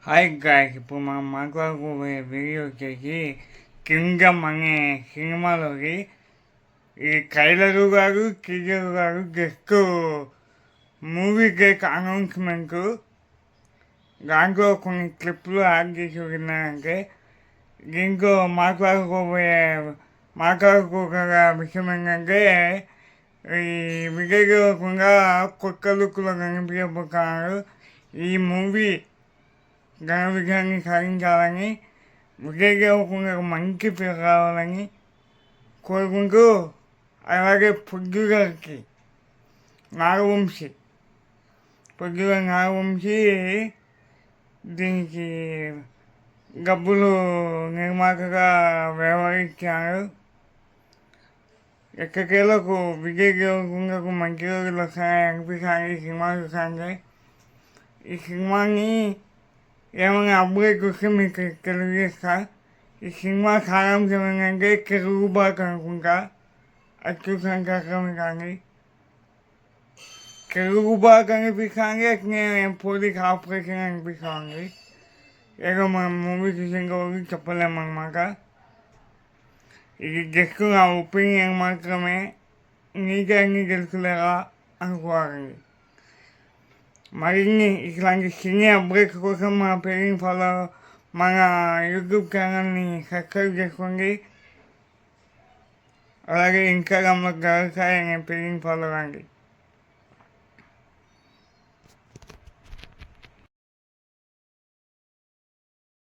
Hi guys, ఇప్పుడు మనం మాట్లాడుకోబోయే video వచ్చేసి కింగ్డమ్ అనే సినిమాలోకి ఈ ట్రైలరు గారు టీజర్ గారు జస్ట్ మూవీ డేట్ అనౌన్స్మెంట్ దాంట్లో కొన్ని క్లిప్లు యాడ్ చేసి విన్నారంటే దీంట్లో మాట్లాడుకోగల విషయం ఏంటంటే ఈ విజయ్ దేవరకొండ కొత్త లుక్లో కనిపించబోతున్నారు. ఈ మూవీ ఘన విజయాన్ని సాధించాలని విజయ్ దేవరకొండకు మంచి పేరు రావాలని కోరుకుంటూ, అలాగే ప్రొడ్యూసర్కి నాగవంశీ దీనికి డబ్బులు నిర్మాతగా వ్యవహరించారు. ఎక్కడికేలకు విజయ్ దేవరకొండకు మంచి రోజులు వస్తాయని అనిపిస్తాను. ఈ సినిమా చూసాంటే ఈ సినిమాని ఏమైనా అప్డేట్ చూస్తే మీకు తెలియజేస్తా. ఈ సినిమా సారాంశం ఏంటంటే కెరూబాక్ అనుకుంటా, అది చూసాను కష్టమే కానీ కెరూబాక్ అనిపిస్తుంది. అట్నే పోలీస్ ఆపరేషన్ అనిపిస్తుంది. ఏదో మనం మూవీ చూసిన రోజు చెప్పలేము అన్నమాట. ఇది జస్ట్ నా ఒపీనియన్ మాత్రమే, నీకే అన్నీ తెలుసులేరా అనుకోవాలి. మరిన్ని ఇట్లాంటి సినీ అప్డేట్స్ కోసం మన యూట్యూబ్ ఛానల్ని సబ్స్క్రైబ్ చేసుకోండి. అలాగే ఇన్స్టాగ్రామ్లో గర్ల్స్ అనే పేజ్ని ఫాలో అవ్వండి.